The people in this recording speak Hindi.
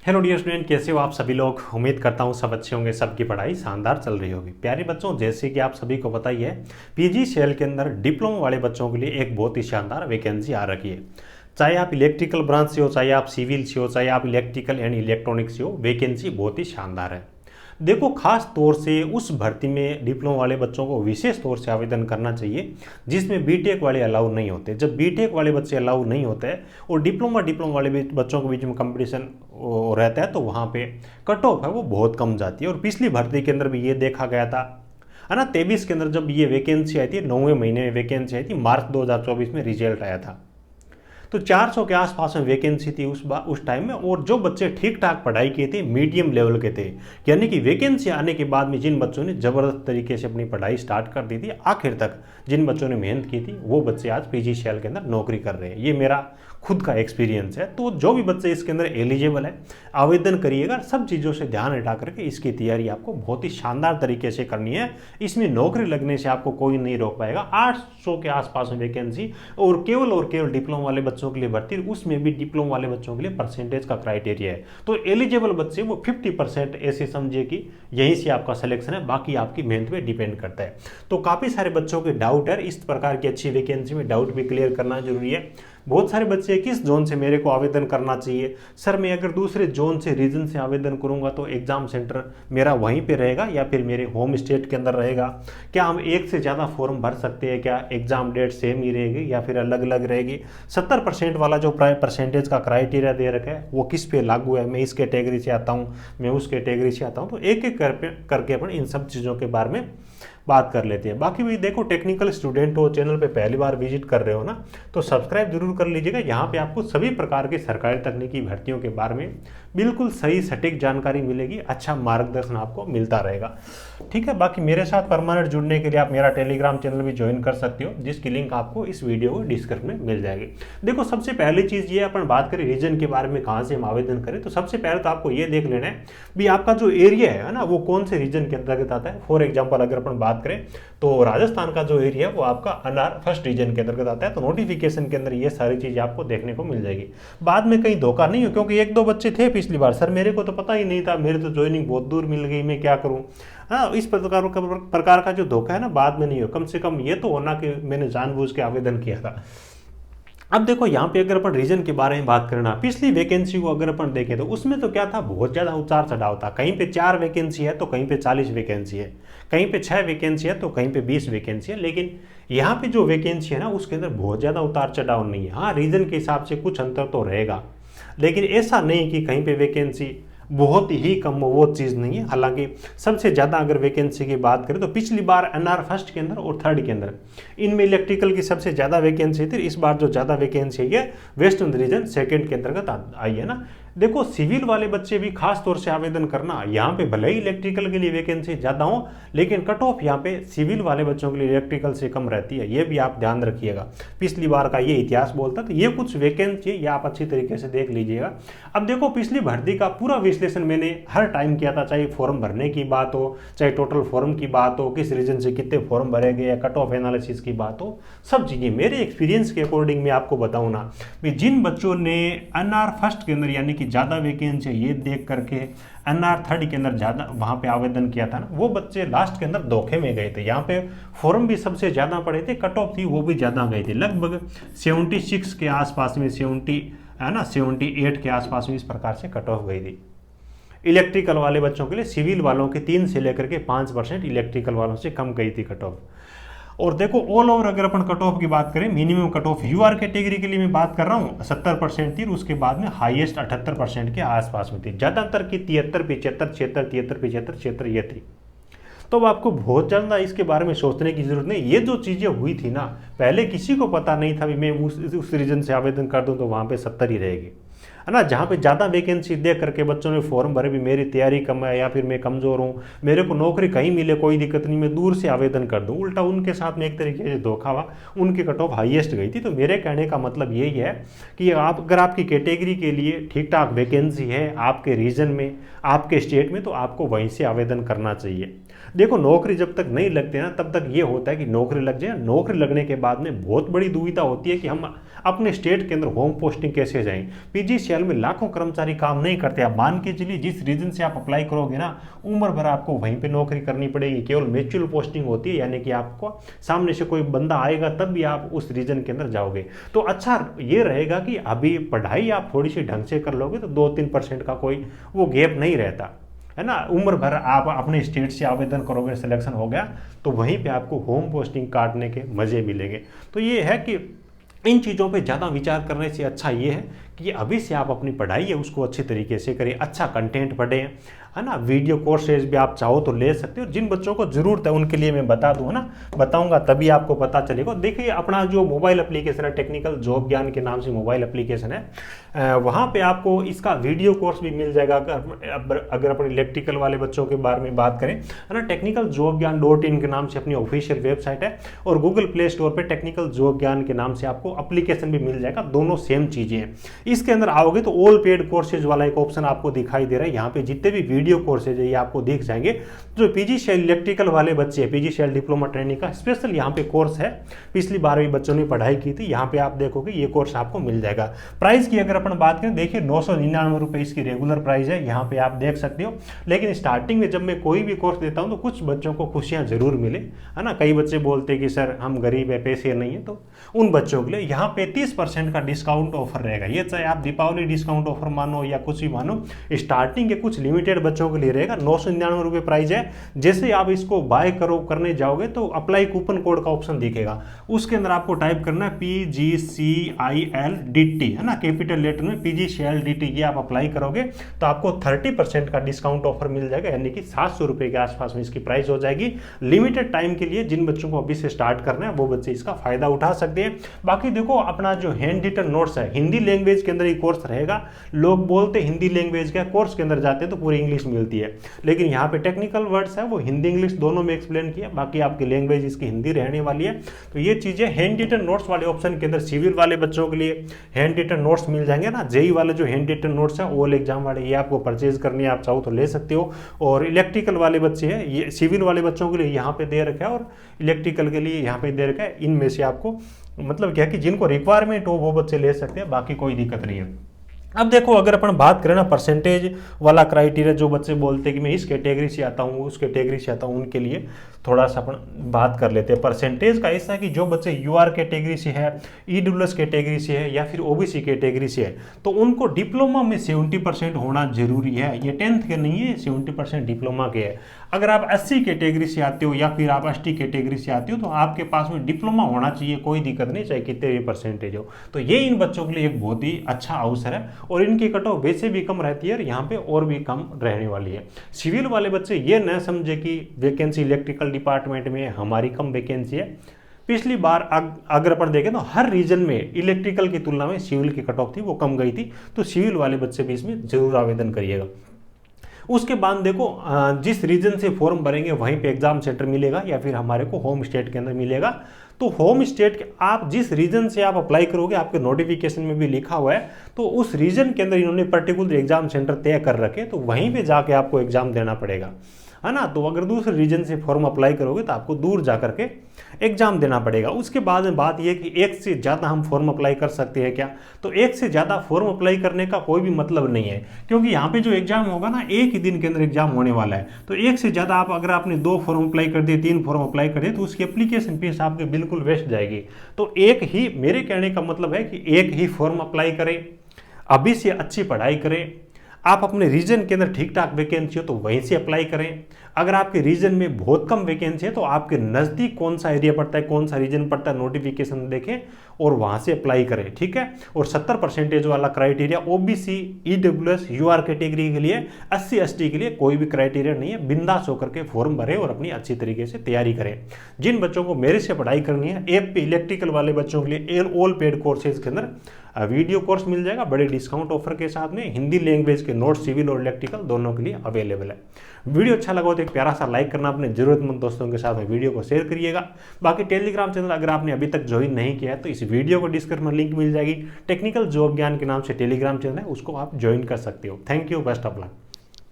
हेलो डियर स्टूडेंट, कैसे हो आप सभी लोग। उम्मीद करता हूँ सब अच्छे होंगे, सबकी पढ़ाई शानदार चल रही होगी। प्यारे बच्चों, जैसे कि आप सभी को पता ही है, पीजीसीएल के अंदर डिप्लोमा वाले बच्चों के लिए एक बहुत ही शानदार वैकेंसी आ रखी है। चाहे आप इलेक्ट्रिकल ब्रांच से हो, चाहे आप सिविल से हो, चाहे आप इलेक्ट्रिकल एंड इलेक्ट्रॉनिक्स से हो, वैकेंसी बहुत ही शानदार है। देखो, खास तौर से उस भर्ती में डिप्लोमा वाले बच्चों को विशेष तौर से आवेदन करना चाहिए जिसमें बीटेक वाले अलाउ नहीं होते। जब बीटेक वाले बच्चे अलाउ नहीं होते हैं और डिप्लोमा वाले बच्चों के बीच में कंपटीशन रहता है, तो वहाँ पे कट ऑफ है वो बहुत कम जाती है। और पिछली भर्ती के अंदर भी ये देखा गया था, है ना। 23 के अंदर जब ये वैकेंसी आई थी, 9वें महीने में वैकेंसी आई थी, मार्च 2024 में रिजल्ट आया था, तो 400 के आसपास में वैकेंसी थी उस टाइम में। और जो बच्चे ठीक ठाक पढ़ाई किए थे, मीडियम लेवल के थे, यानी कि वैकेंसी आने के बाद में जिन बच्चों ने ज़बरदस्त तरीके से अपनी पढ़ाई स्टार्ट कर दी थी, आखिर तक जिन बच्चों ने मेहनत की थी, वो बच्चे आज पीजीसीएल के अंदर नौकरी कर रहे हैं। ये मेरा खुद का एक्सपीरियंस है। तो जो भी बच्चे इसके अंदर एलिजिबल है, आवेदन करिएगा। सब चीज़ों से ध्यान हटा करके इसकी तैयारी आपको बहुत ही शानदार तरीके से करनी है। इसमें नौकरी लगने से आपको कोई नहीं रोक पाएगा। 800 के आसपास में वैकेंसी, और केवल डिप्लोमा वाले बच्चों के लिए भर्ती, उसमें भी डिप्लोमा वाले बच्चों के लिए परसेंटेज का क्राइटेरिया है। तो एलिजिबल बच्चे वो 50% ऐसे समझिए कि यहीं से आपका सिलेक्शन है, बाकी आपकी मेहनत पे डिपेंड करता है। तो काफ़ी सारे बच्चों के डाउट है, इस प्रकार की अच्छी वैकेंसी में डाउट भी क्लियर करना जरूरी है। बहुत सारे बच्चे किस जोन से मेरे को आवेदन करना चाहिए, सर मैं अगर दूसरे जोन से रीजन से आवेदन करूंगा तो एग्जाम सेंटर मेरा वहीं पे रहेगा या फिर मेरे होम स्टेट के अंदर रहेगा, क्या हम एक से ज़्यादा फॉर्म भर सकते हैं, क्या एग्जाम डेट सेम ही रहेगी या फिर अलग अलग रहेगी। 70% वाला जो परसेंटेज का क्राइटेरिया दे रखा है वो किस पे लागू है, मैं इस कैटेगरी से आता हूँ, मैं उस कैटेगरी से आता हूँ। तो एक एक करके अपन इन सब चीज़ों के बारे में बात कर लेते हैं। बाकी भी देखो, टेक्निकल स्टूडेंट हो, चैनल पे पहली बार विजिट कर रहे हो ना, तो सब्सक्राइब जरूर कर लीजिएगा। यहाँ पे आपको सभी प्रकार की सरकारी तकनीकी भर्तियों के बारे में बिल्कुल सही सटीक जानकारी मिलेगी, अच्छा मार्गदर्शन आपको मिलता रहेगा, ठीक है। बाकी मेरे साथ परमानेंट जुड़ने के लिए आप मेरा टेलीग्राम चैनल भी ज्वाइन कर सकते हो, जिसकी लिंक आपको इस वीडियो को डिस्क्रिप्शन में मिल जाएगी। देखो, सबसे पहली चीज़ ये, अपन बात करें रीजन के बारे में, कहाँ से हम आवेदन करें, तो सबसे पहले तो आपको ये देख लेना है भी आपका जो एरिया है ना, वो कौन से रीजन के अंतर्गत आता है। फॉर एग्जाम्पल अगर अपन बात करें तो राजस्थान का जो एरिया है वो आपका अनार फर्स्ट रीजन के अंतर्गत आता है। तो नोटिफिकेशन के अंदर ये सारी चीजें आपको देखने को मिल जाएगी। बाद में कहीं धोखा नहीं हो, क्योंकि एक दो बच्चे थे पिछली बार, सर मेरे को तो पता ही नहीं था, मेरे तो ज्वाइनिंग बहुत दूर मिल गई, मैं क्या करूं। हाँ, इस प्रकार का जो धोखा है ना, बाद में नहीं हो। कम से कम ये तो होना कि मैंने जानबूझ के आवेदन किया था। अब देखो, यहाँ पे अगर अपन रीजन के बारे में बात करना, पिछली वैकेंसी को अगर अपन देखें तो उसमें तो क्या था, बहुत ज़्यादा उतार चढ़ाव था। कहीं पे 4 वैकेंसी है तो कहीं पे 40 वैकेंसी है, कहीं पे 6 वैकेंसी है तो कहीं पे 20 वैकेंसी है। लेकिन यहाँ पे जो वैकेंसी है ना, उसके अंदर बहुत ज़्यादा उतार चढ़ाव नहीं है। हाँ, रीजन के हिसाब से कुछ अंतर तो रहेगा, लेकिन ऐसा नहीं कि कहीं पे वैकेंसी बहुत ही कम हो, वो चीज़ नहीं है। हालांकि सबसे ज़्यादा अगर वैकेंसी की बात करें तो पिछली बार एनआर फर्स्ट के अंदर और थर्ड के अंदर, इनमें इलेक्ट्रिकल की सबसे ज़्यादा वैकेंसी थी। इस बार जो ज़्यादा वैकेंसी है ये वेस्टर्न रीजन सेकंड के अंतर्गत आई है ना। देखो, सिविल वाले बच्चे भी खास तौर से आवेदन करना, यहाँ पे भले ही इलेक्ट्रिकल के लिए वैकेंसी ज़्यादा हो, लेकिन कट ऑफ यहाँ पे सिविल वाले बच्चों के लिए इलेक्ट्रिकल से कम रहती है, ये भी आप ध्यान रखिएगा। पिछली बार का ये इतिहास बोलता, तो ये कुछ वैकेंसी ये आप अच्छी तरीके से देख लीजिएगा। अब देखो, पिछली भर्ती का पूरा विश्लेषण मैंने हर टाइम किया था, चाहे फॉर्म भरने की बात हो, चाहे टोटल फॉर्म की बात हो, किस रीजन से कितने फॉर्म भरे गए, या कट ऑफ एनालिसिस की बात हो, सब चीज़ें मेरे एक्सपीरियंस के अकॉर्डिंग मैं आपको बताऊँ ना, जिन बच्चों ने एनआर फर्स्ट के अंदर यानी कि ज़्यादा वैकेंसी ये देख करके एनआर थर्ड के अंदर ज़्यादा वहाँ पे आवेदन किया था ना, वो बच्चे लास्ट के अंदर धोखे में गए थे। यहाँ पे फॉर्म भी सबसे ज़्यादा पड़े थे, कट ऑफ थी वो भी ज़्यादा गई थी, लगभग 76 के आसपास में, 70 है ना, 78 के आसपास में इस प्रकार से कट ऑफ गई थी इलेक्ट्रिकल वाले बच्चों के लिए। सिविल वालों के 3 से लेकर के 5% इलेक्ट्रिकल वालों से कम गई थी कट ऑफ। और देखो, ऑल ओवर अगर अपन कट ऑफ की बात करें, minimum cut off UR category के लिए मैं बात कर रहा हूँ 70% थी, उसके बाद में हाईएस्ट 78% के आसपास में थी। ज़्यादातर की 73, 75, 76, 73, 75, 76 ये थी। तो अब आपको बहुत ज़्यादा इसके बारे में सोचने की जरूरत नहीं। ये जो चीज़ें हुई थी ना, पहले किसी को पता नहीं था भी मैं उस रीजन से आवेदन कर दूँ तो वहाँ पे 70 ही रहेगी, है ना। जहाँ पे ज़्यादा वैकेंसी देख करके बच्चों ने फॉर्म भरे भी, मेरी तैयारी कम है या फिर मैं कमज़ोर हूँ, मेरे को नौकरी कहीं मिले कोई दिक्कत नहीं, मैं दूर से आवेदन कर दूँ, उल्टा उनके साथ में एक तरीके से धोखा हुआ, उनकी कट ऑफ हाईएस्ट गई थी। तो मेरे कहने का मतलब यही है कि आप अगर आपकी कैटेगरी के लिए ठीक ठाक वैकेंसी है आपके रीजन में, आपके स्टेट में, तो आपको वहीं से आवेदन करना चाहिए। देखो नौकरी जब तक नहीं लगती ना तब तक ये होता है कि नौकरी लग जाए, नौकरी लगने के बाद में बहुत बड़ी दुविधा होती है कि हम अपने स्टेट के अंदर होम पोस्टिंग कैसे जाएं। पीजीसीएल में लाखों कर्मचारी काम नहीं करते। आप मान के चलिए जिस रीजन से आप अप्लाई करोगे ना, उम्र भर आपको वहीं पे नौकरी करनी पड़ेगी। केवल म्यूचुअल पोस्टिंग होती है, यानी कि आपको सामने से कोई बंदा आएगा तब भी आप उस रीजन के अंदर जाओगे। तो अच्छा ये रहेगा कि अभी पढ़ाई आप थोड़ी सी ढंग से कर लोगे तो 2-3% का कोई वो गैप नहीं रहता है ना। उम्र भर आप अपने स्टेट से आवेदन करोगे, सिलेक्शन हो गया तो वहीं पे आपको होम पोस्टिंग काटने के मजे मिलेंगे। तो ये है कि इन चीज़ों पे ज़्यादा विचार करने से अच्छा ये है कि अभी से आप अपनी पढ़ाई है उसको अच्छी तरीके से करें, अच्छा कंटेंट पढ़ें, है ना। वीडियो कोर्सेज भी आप चाहो तो ले सकते हो। जिन बच्चों को ज़रूरत है उनके लिए मैं बता दूँ, है ना, बताऊंगा तभी आपको पता चलेगा। देखिए अपना जो मोबाइल एप्लीकेशन है, टेक्निकल जॉब ज्ञान के नाम से मोबाइल एप्लीकेशन है, वहाँ पे आपको इसका वीडियो कोर्स भी मिल जाएगा। अगर अपने इलेक्ट्रिकल वाले बच्चों के बारे में बात करें, है ना, टेक्निकल जॉब ज्ञान .in के नाम से अपनी ऑफिशियल वेबसाइट है, और गूगल प्ले स्टोर पर टेक्निकल जॉब ज्ञान के नाम से आपको एप्लीकेशन भी मिल जाएगा। दोनों सेम चीज़ें हैं। इसके अंदर आओगे तो ऑल पेड कोर्सेज वाला एक ऑप्शन आपको दिखाई दे रहा है। यहाँ पे जितने भी वीडियो कोर्सेज है ये आपको दिख जाएंगे। जो पीजीसीएल इलेक्ट्रिकल वाले बच्चे हैं, पीजीसीएल डिप्लोमा ट्रेनिंग का स्पेशल यहाँ पे कोर्स है। पिछली 12वीं बच्चों ने पढ़ाई की थी, यहाँ पे आप देखोगे ये कोर्स आपको मिल जाएगा। प्राइस की अगर अपन बात करें, देखिए 999 रुपये इसकी रेगुलर प्राइस है, यहाँ पे आप देख सकते हो। लेकिन स्टार्टिंग में जब मैं कोई भी कोर्स देता हूँ तो कुछ बच्चों को खुशियाँ जरूर मिले, है ना। कई बच्चे बोलते हैं कि सर हम गरीब है, पैसे नहीं है, तो उन बच्चों के लिए यहाँ पे 30% का डिस्काउंट ऑफर रहेगा। ये चाहे आप दीपावली डिस्काउंट ऑफर मानो या कुछ भी मानो, स्टार्टिंग के कुछ लिमिटेड बच्चों के लिए रहेगा। 999 रुपये प्राइस है। जैसे आप इसको बाय करने जाओगे तो अप्लाई कूपन कोड का ऑप्शन दिखेगा, उसके अंदर आपको टाइप करना है PGCILDT, है ना, कैपिटल लेटर में PGCILDT। ये आप अप्लाई करोगे तो आपको 30% का डिस्काउंट ऑफर मिल जाएगा, यानी कि 700 रुपये के आसपास में इसकी प्राइस हो जाएगी। लिमिटेड टाइम के लिए जिन बच्चों को अभी से स्टार्ट करना है वो बच्चे इसका फायदा उठा सकते हैं। बाकी देखो अपना जो हैंड रिटन नोट्स है, हिंदी लैंग्वेज के अंदर ये कोर्स रहेगा। लोग बोलते हिंदी लैंग्वेज का कोर्स के अंदर जाते हैं तो पूरी इंग्लिश मिलती है, लेकिन यहाँ पे टेक्निकल वर्ड्स है वो हिंदी इंग्लिश दोनों में एक्सप्लेन किया। बाकी आपकी लैंग्वेज इसकी हिंदी रहने वाली है। तो ये चीज़ें हैंड रिटन नोट्स वाले ऑप्शन के अंदर सिविल वाले बच्चों के लिए हैंड रिटन नोट्स मिल जाएंगे ना। जेई वाले जो हैंड रिटन नोट्स है ओल एग्जाम वाले, ये आपको परचेज करनी है, आप चाहो तो ले सकते हो। और इलेक्ट्रिकल वाले बच्चे हैं, ये सिविल वाले बच्चों के लिए यहाँ पे दे रखा है और इलेक्ट्रिकल के लिए यहाँ पे दे रखा है। इनमें से आपको मतलब क्या कि जिनको रिक्वायरमेंट हो वो बच्चे ले सकते हैं, बाकी कोई दिक्कत नहीं है। अब देखो अगर अपन बात करें ना परसेंटेज वाला क्राइटेरिया, जो बच्चे बोलते हैं कि मैं इस कैटेगरी से आता हूँ उस कैटेगरी से आता हूँ, उनके लिए थोड़ा सा अपन बात कर लेते हैं। परसेंटेज का ऐसा है कि जो बच्चे यूआर कैटेगरी से है, ईडब्ल्यूएस कैटेगरी से है या फिर ओबीसी कैटेगरी से है, तो उनको डिप्लोमा में 70% होना जरूरी है। ये 10th के नहीं है, 70% डिप्लोमा के है। अगर आप 80 कैटेगरी से आते हो या फिर आप एसटी कैटेगरी से आते हो तो आपके पास में डिप्लोमा होना चाहिए, कोई दिक्कत नहीं, चाहे कितने भी परसेंटेज हो। तो ये इन बच्चों के लिए एक बहुत ही अच्छा अवसर है और इनकी कट ऑफ वैसे भी कम रहती है और यहाँ पे और भी कम रहने वाली है। सिविल वाले बच्चे ये न समझे कि वैकेंसी इलेक्ट्रिकल डिपार्टमेंट में हमारी कम वैकेंसी है। पिछली बार अगर अपन देखें तो हर रीजन में इलेक्ट्रिकल की तुलना में सिविल की कट ऑफ थी वो कम गई थी। तो सिविल वाले बच्चे भी इसमें जरूर आवेदन करिएगा। उसके बाद देखो जिस रीजन से फॉर्म भरेंगे वहीं पे एग्जाम सेंटर मिलेगा या फिर हमारे को होम स्टेट के अंदर मिलेगा। तो होम स्टेट के आप जिस रीजन से आप अप्लाई करोगे, आपके नोटिफिकेशन में भी लिखा हुआ है, तो उस रीजन के अंदर इन्होंने पर्टिकुलर एग्जाम सेंटर तय कर रखे, तो वहीं पे जाके आपको एग्जाम देना पड़ेगा, है ना। तो अगर दूसरे रीजन से फॉर्म अप्लाई करोगे तो आपको दूर जा करके एग्जाम देना पड़ेगा। उसके बाद में बात यह कि एक से ज़्यादा हम फॉर्म अप्लाई कर सकते हैं क्या? तो एक से ज़्यादा फॉर्म अप्लाई करने का कोई भी मतलब नहीं है, क्योंकि यहाँ पे जो एग्जाम होगा ना, एक ही दिन के अंदर एग्जाम होने वाला है। तो एक से ज़्यादा आप अगर आपने 2 फॉर्म अप्लाई कर दिए, 3 फॉर्म अप्लाई कर दिए, तो उसकी एप्लीकेशन फीस आपके बिल्कुल वेस्ट जाएगी। तो एक ही, मेरे कहने का मतलब है कि एक ही फॉर्म अप्लाई करें, अभी से अच्छी पढ़ाई करें। आप अपने रीजन के अंदर ठीक ठाक वैकेंसी हो तो वहीं से अप्लाई करें। अगर आपके रीजन में बहुत कम वैकेंसी है तो आपके नज़दीक कौन सा एरिया पड़ता है, कौन सा रीजन पड़ता है, नोटिफिकेशन देखें और वहाँ से अप्लाई करें, ठीक है। और 70% वाला criteria OBC, EWS, UR category के लिए, 80 एसटी के लिए कोई भी क्राइटेरिया नहीं है। बिंदास होकर के फॉर्म भरें और अपनी अच्छी तरीके से तैयारी करें। जिन बच्चों को मेरे से पढ़ाई करनी है, ऐप पे इलेक्ट्रिकल वाले बच्चों के लिए ऑल पेड कोर्सेज के अंदर वीडियो कोर्स मिल जाएगा बड़े डिस्काउंट ऑफर के साथ में। हिंदी लैंग्वेज के नोट सिविल और इलेक्ट्रिकल दोनों के लिए अवेलेबल है। वीडियो अच्छा लगा हो तो एक प्यारा सा लाइक करना, अपने जरूरतमंद दोस्तों के साथ में वीडियो को शेयर करिएगा। बाकी टेलीग्राम चैनल अगर आपने अभी तक ज्वाइन नहीं किया है तो इस वीडियो को डिस्क्रिप्शन में लिंक मिल जाएगी। टेक्निकल जॉब ज्ञान के नाम से टेलीग्राम चैनल है, उसको आप ज्वाइन कर सकते हो। Thank you, best of luck.